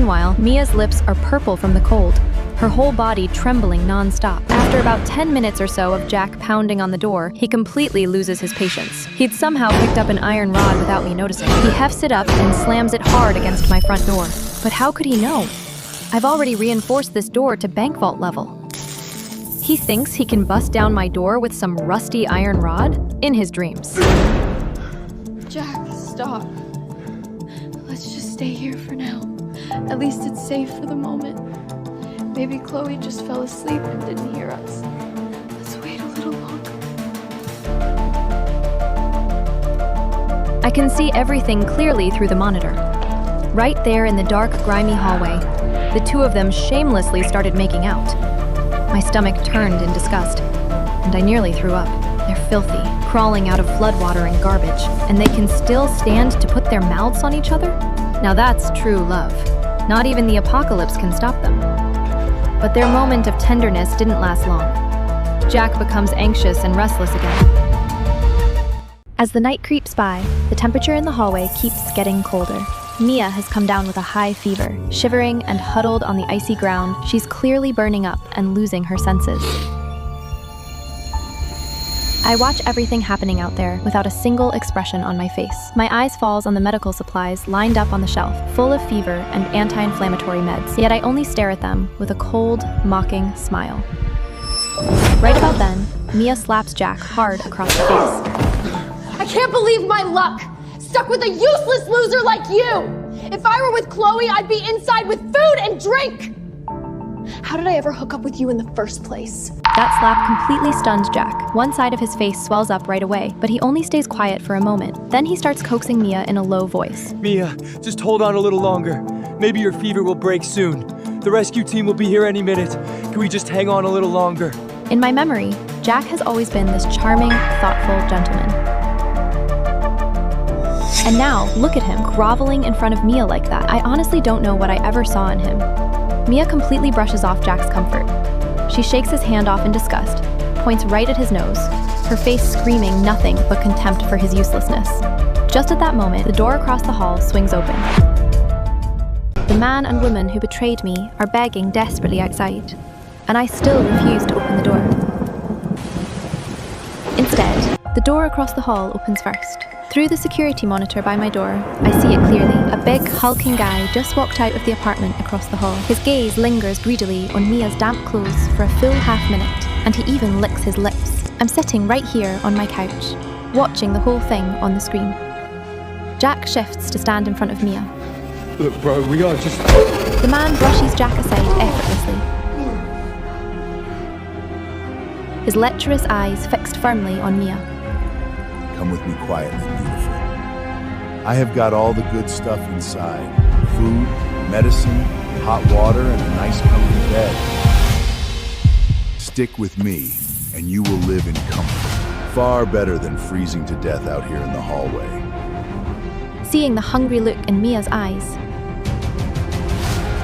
Meanwhile, Mia's lips are purple from the cold, her whole body trembling non-stop. After about 10 minutes or so of Jack pounding on the door, he completely loses his patience. He'd somehow picked up an iron rod without me noticing. He hefts it up and slams it hard against my front door. But how could he know? I've already reinforced this door to bank vault level. He thinks he can bust down my door with some rusty iron rod? In his dreams. Jack, stop. Let's just stay here for now. At least it's safe for the moment. Maybe Chloe just fell asleep and didn't hear us. Let's wait a little longer. I can see everything clearly through the monitor. Right there in the dark, grimy hallway, the two of them shamelessly started making out. My stomach turned in disgust, and I nearly threw up. They're filthy, crawling out of floodwater and garbage, and they can still stand to put their mouths on each other? Now that's true love. Not even the apocalypse can stop them. But their moment of tenderness didn't last long. Jack becomes anxious and restless again. As the night creeps by, the temperature in the hallway keeps getting colder. Mia has come down with a high fever. Shivering and huddled on the icy ground, she's clearly burning up and losing her senses. I watch everything happening out there without a single expression on my face. My eyes falls on the medical supplies lined up on the shelf, full of fever and anti-inflammatory meds. Yet I only stare at them with a cold, mocking smile. Right about then, Mia slaps Jack hard across the face. I can't believe my luck! Stuck with a useless loser like you! If I were with Chloe, I'd be inside with food and drink! How did I ever hook up with you in the first place? That slap completely stuns Jack. One side of his face swells up right away, but he only stays quiet for a moment. Then he starts coaxing Mia in a low voice. Mia, just hold on a little longer. Maybe your fever will break soon. The rescue team will be here any minute. Can we just hang on a little longer? In my memory, Jack has always been this charming, thoughtful gentleman. And now, look at him, groveling in front of Mia like that. I honestly don't know what I ever saw in him. Mia completely brushes off Jack's comfort. She shakes his hand off in disgust, points right at his nose, her face screaming nothing but contempt for his uselessness. Just at that moment, the door across the hall swings open. The man and woman who betrayed me are begging desperately outside, and I still refuse to open the door. Instead, the door across the hall opens first. Through the security monitor by my door, I see it clearly. A big, hulking guy just walked out of the apartment across the hall. His gaze lingers greedily on Mia's damp clothes for a full half-minute, and he even licks his lips. I'm sitting right here on my couch, watching the whole thing on the screen. Jack shifts to stand in front of Mia. Look, bro, we are just... The man brushes Jack aside effortlessly. His lecherous eyes fixed firmly on Mia. Come with me quietly, beautiful. I have got all the good stuff inside. Food, medicine, hot water, and a nice comfy bed. Stick with me, and you will live in comfort. Far better than freezing to death out here in the hallway. Seeing the hungry look in Mia's eyes,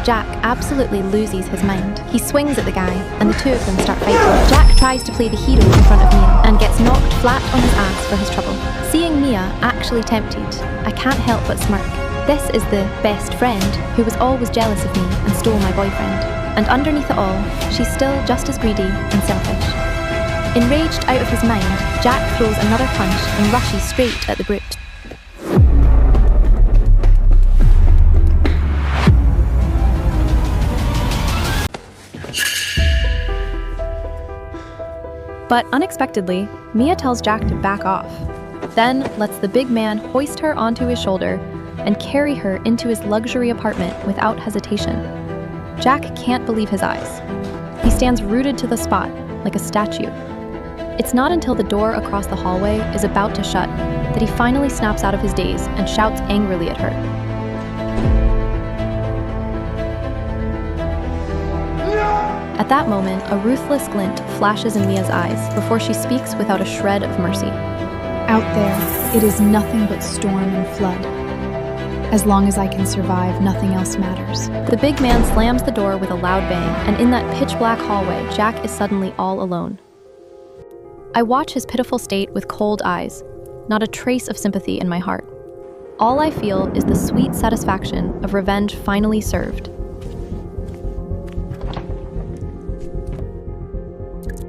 Jack absolutely loses his mind. He swings at the guy, and the two of them start fighting. Jack tries to play the hero in front of Mia, and gets knocked flat on his ass for his trouble. Seeing Mia actually tempted, I can't help but smirk. This is the best friend who was always jealous of me and stole my boyfriend. And underneath it all, she's still just as greedy and selfish. Enraged out of his mind, Jack throws another punch and rushes straight at the brute. But unexpectedly, Mia tells Jack to back off, then lets the big man hoist her onto his shoulder and carry her into his luxury apartment without hesitation. Jack can't believe his eyes. He stands rooted to the spot, like a statue. It's not until the door across the hallway is about to shut that he finally snaps out of his daze and shouts angrily at her. At that moment, a ruthless glint flashes in Mia's eyes before she speaks without a shred of mercy. Out there, it is nothing but storm and flood. As long as I can survive, nothing else matters. The big man slams the door with a loud bang, and in that pitch-black hallway, Jack is suddenly all alone. I watch his pitiful state with cold eyes, not a trace of sympathy in my heart. all I feel is the sweet satisfaction of revenge finally served.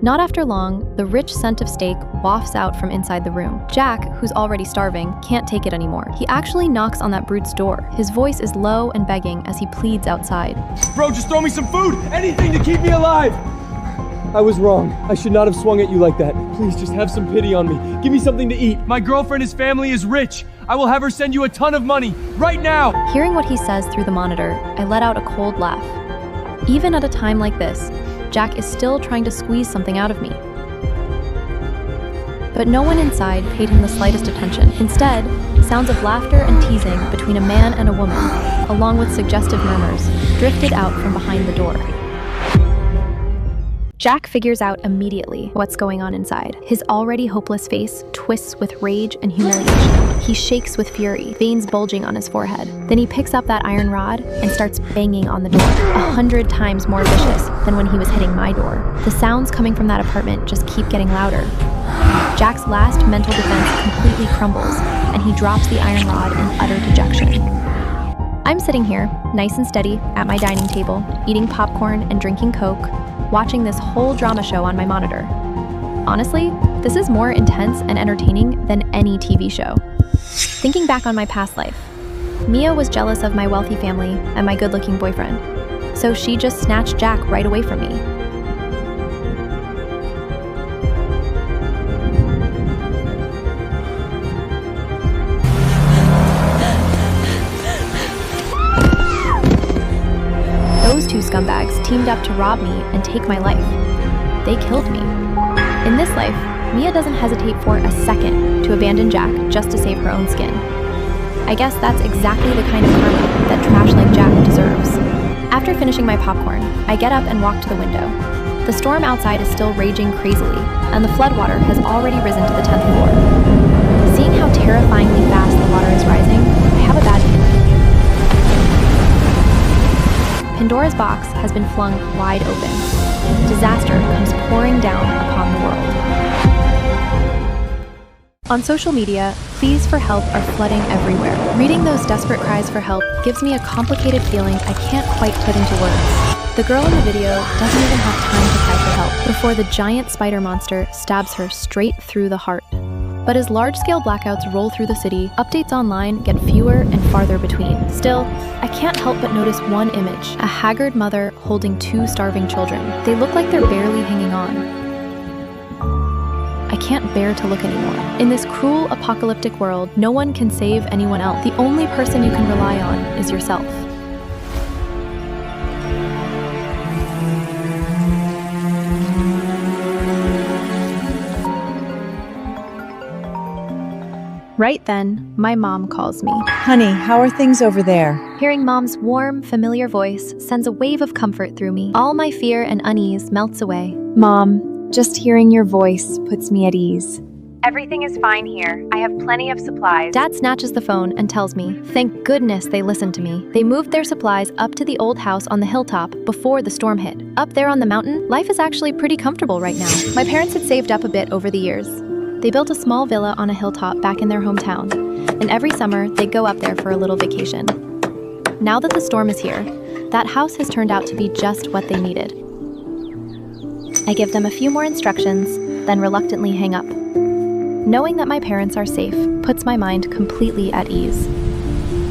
Not after long, the rich scent of steak wafts out from inside the room. Jack, who's already starving, can't take it anymore. He actually knocks on that brute's door. His voice is low and begging as he pleads outside. Bro, just throw me some food! Anything to keep me alive! I was wrong. I should not have swung at you like that. Please, just have some pity on me. Give me something to eat. My girlfriend's family is rich. I will have her send you a ton of money, right now! Hearing what he says through the monitor, I let out a cold laugh. Even at a time like this, Jack is still trying to squeeze something out of me. But no one inside paid him the slightest attention. Instead, sounds of laughter and teasing between a man and a woman, along with suggestive murmurs, drifted out from behind the door. Jack figures out immediately what's going on inside. His already hopeless face twists with rage and humiliation. He shakes with fury, veins bulging on his forehead. Then he picks up that iron rod and starts banging on the door, 100 times more vicious than when he was hitting my door. The sounds coming from that apartment just keep getting louder. Jack's last mental defense completely crumbles, and he drops the iron rod in utter dejection. I'm sitting here, nice and steady, at my dining table, eating popcorn and drinking Coke, watching this whole drama show on my monitor. Honestly, this is more intense and entertaining than any TV show. Thinking back on my past life, Mia was jealous of my wealthy family and my good-looking boyfriend, so she just snatched Jack right away from me. Those two scumbags teamed up to rob me and take my life. They killed me. In this life, Mia doesn't hesitate for a second to abandon Jack just to save her own skin. I guess that's exactly the kind of karma that trash like Jack deserves. After finishing my popcorn, I get up and walk to the window. The storm outside is still raging crazily, and the floodwater has already risen to the 10th floor. Seeing how terrifyingly fast the water is rising, I have a bad feeling. Pandora's box has been flung wide open. Disaster comes pouring down upon the world. On social media, pleas for help are flooding everywhere. Reading those desperate cries for help gives me a complicated feeling I can't quite put into words. The girl in the video doesn't even have time to cry for help before the giant spider monster stabs her straight through the heart. But as large-scale blackouts roll through the city, updates online get fewer and farther between. Still, I can't help but notice one image, a haggard mother holding two starving children. They look like they're barely hanging on. I can't bear to look anymore. In this cruel, apocalyptic world, no one can save anyone else. The only person you can rely on is yourself. Right then, my mom calls me. Honey, how are things over there? Hearing Mom's warm, familiar voice sends a wave of comfort through me. All my fear and unease melts away. Mom, just hearing your voice puts me at ease. Everything is fine here. I have plenty of supplies. Dad snatches the phone and tells me, thank goodness they listened to me. They moved their supplies up to the old house on the hilltop before the storm hit. Up there on the mountain, life is actually pretty comfortable right now. My parents had saved up a bit over the years. They built a small villa on a hilltop back in their hometown, and every summer they'd go up there for a little vacation. Now that the storm is here, that house has turned out to be just what they needed. I give them a few more instructions, then reluctantly hang up. Knowing that my parents are safe puts my mind completely at ease.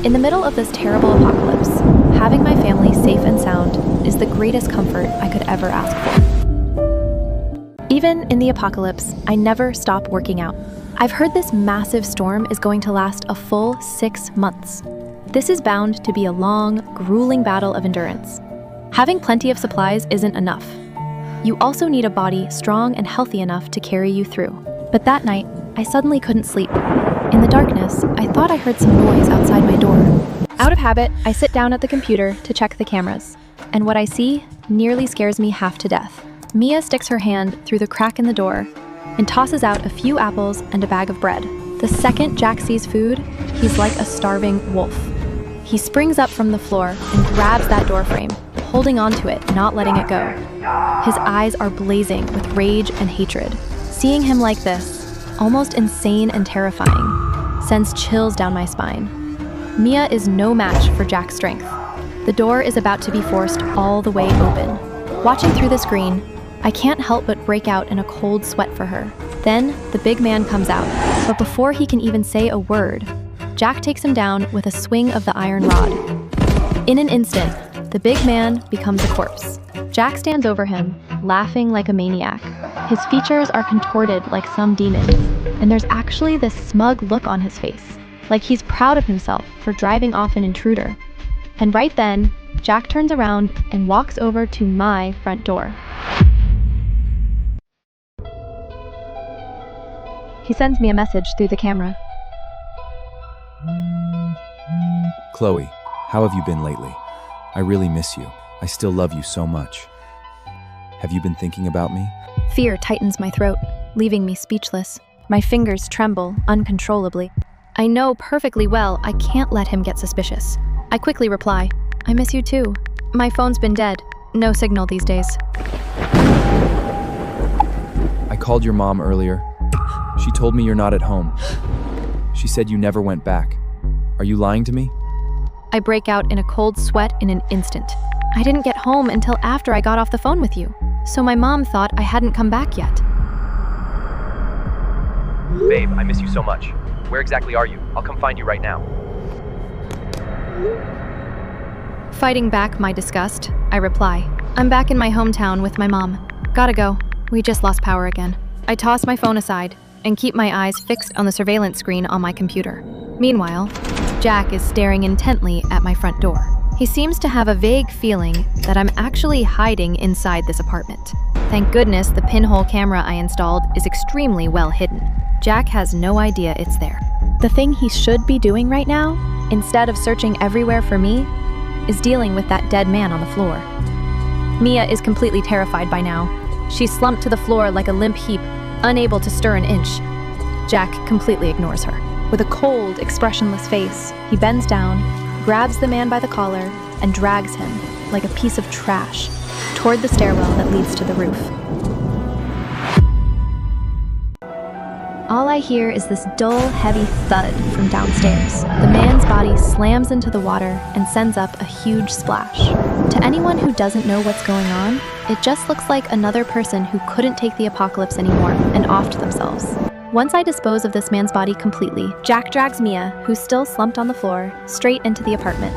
In the middle of this terrible apocalypse, having my family safe and sound is the greatest comfort I could ever ask for. Even in the apocalypse, I never stop working out. I've heard this massive storm is going to last a full 6 months. This is bound to be a long, grueling battle of endurance. Having plenty of supplies isn't enough. You also need a body strong and healthy enough to carry you through. But that night, I suddenly couldn't sleep. In the darkness, I thought I heard some noise outside my door. Out of habit, I sit down at the computer to check the cameras, and what I see nearly scares me half to death. Mia sticks her hand through the crack in the door and tosses out a few apples and a bag of bread. The second Jack sees food, he's like a starving wolf. He springs up from the floor and grabs that door frame, holding onto it, not letting it go. His eyes are blazing with rage and hatred. Seeing him like this, almost insane and terrifying, sends chills down my spine. Mia is no match for Jack's strength. The door is about to be forced all the way open. Watching through the screen, I can't help but break out in a cold sweat for her. Then, the big man comes out, but before he can even say a word, Jack takes him down with a swing of the iron rod. In an instant, the big man becomes a corpse. Jack stands over him, laughing like a maniac. His features are contorted like some demons, and there's actually this smug look on his face, like he's proud of himself for driving off an intruder. And right then, Jack turns around and walks over to my front door. He sends me a message through the camera. Chloe, how have you been lately? I really miss you. I still love you so much. Have you been thinking about me? Fear tightens my throat, leaving me speechless. My fingers tremble uncontrollably. I know perfectly well I can't let him get suspicious. I quickly reply, I miss you too. My phone's been dead. No signal these days. I called your mom earlier. She told me you're not at home. She said you never went back. Are you lying to me? I break out in a cold sweat in an instant. I didn't get home until after I got off the phone with you, so my mom thought I hadn't come back yet. Babe, I miss you so much. Where exactly are you? I'll come find you right now. Fighting back my disgust, I reply, I'm back in my hometown with my mom. Gotta go. We just lost power again. I toss my phone aside and keep my eyes fixed on the surveillance screen on my computer. Meanwhile, Jack is staring intently at my front door. He seems to have a vague feeling that I'm actually hiding inside this apartment. Thank goodness the pinhole camera I installed is extremely well hidden. Jack has no idea it's there. The thing he should be doing right now, instead of searching everywhere for me, is dealing with that dead man on the floor. Mia is completely terrified by now. She's slumped to the floor like a limp heap, unable to stir an inch. Jack completely ignores her. With a cold, expressionless face, he bends down, grabs the man by the collar, and drags him, like a piece of trash, toward the stairwell that leads to the roof. All I hear is this dull, heavy thud from downstairs. The man's body slams into the water and sends up a huge splash. To anyone who doesn't know what's going on, it just looks like another person who couldn't take the apocalypse anymore and offed themselves. Once I dispose of this man's body completely, Jack drags Mia, who's still slumped on the floor, straight into the apartment.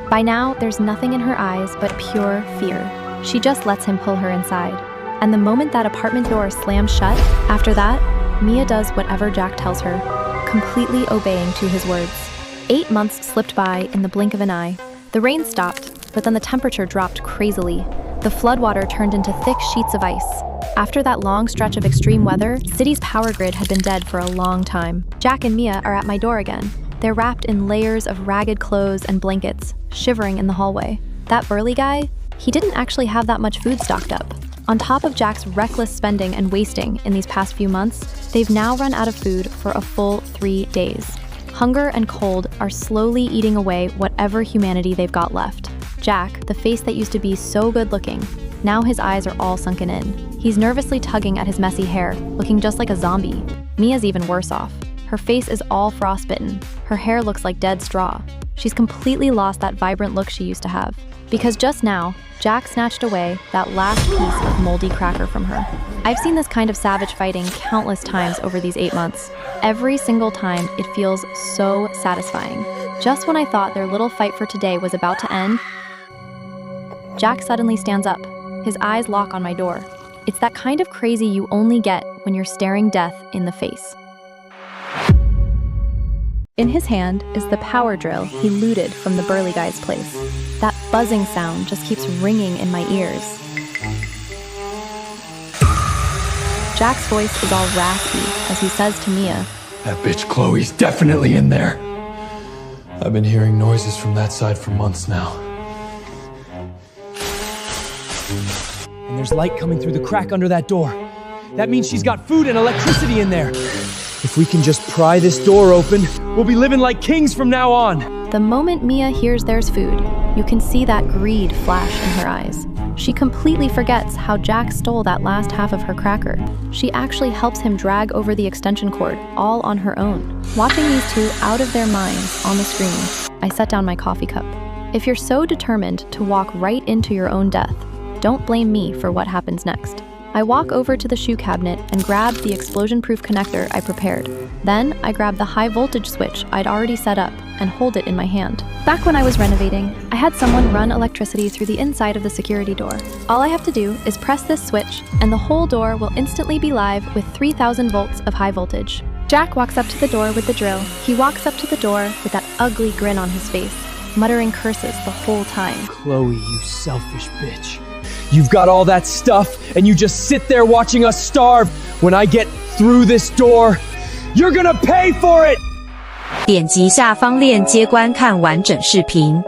By now, there's nothing in her eyes but pure fear. She just lets him pull her inside. And the moment that apartment door slams shut, after that, Mia does whatever Jack tells her, completely obeying to his words. 8 months slipped by in the blink of an eye. The rain stopped, but then the temperature dropped crazily. The floodwater turned into thick sheets of ice. After that long stretch of extreme weather, the city's power grid had been dead for a long time. Jack and Mia are at my door again. They're wrapped in layers of ragged clothes and blankets, shivering in the hallway. That burly guy, he didn't actually have that much food stocked up. On top of Jack's reckless spending and wasting in these past few months, they've now run out of food for a full 3 days. Hunger and cold are slowly eating away whatever humanity they've got left. Jack, the face that used to be so good-looking, now his eyes are all sunken in. He's nervously tugging at his messy hair, looking just like a zombie. Mia's even worse off. Her face is all frostbitten. Her hair looks like dead straw. She's completely lost that vibrant look she used to have. Because just now, Jack snatched away that last piece of moldy cracker from her. I've seen this kind of savage fighting countless times over these 8 months. Every single time, it feels so satisfying. Just when I thought their little fight for today was about to end, Jack suddenly stands up. His eyes lock on my door. It's that kind of crazy you only get when you're staring death in the face. In his hand is the power drill he looted from the burly guy's place. That buzzing sound just keeps ringing in my ears. Jack's voice is all raspy as he says to Mia, That bitch Chloe's definitely in there. I've been hearing noises from that side for months now. And there's light coming through the crack under that door. That means she's got food and electricity in there. If we can just pry this door open, we'll be living like kings from now on. The moment Mia hears there's food, you can see that greed flash in her eyes. She completely forgets how Jack stole that last half of her cracker. She actually helps him drag over the extension cord, all on her own. Watching these two out of their minds on the screen, I set down my coffee cup. If you're so determined to walk right into your own death, don't blame me for what happens next. I walk over to the shoe cabinet and grab the explosion-proof connector I prepared. Then, I grab the high-voltage switch I'd already set up and hold it in my hand. Back when I was renovating, I had someone run electricity through the inside of the security door. All I have to do is press this switch, and the whole door will instantly be live with 3,000 volts of high voltage. Jack walks up to the door with the drill. He walks up to the door with that ugly grin on his face, muttering curses the whole time. Chloe, you selfish bitch. You've got all that stuff, and you just sit there watching us starve. When I get through this door, you're gonna pay for it! 点击下方链接观看完整视频。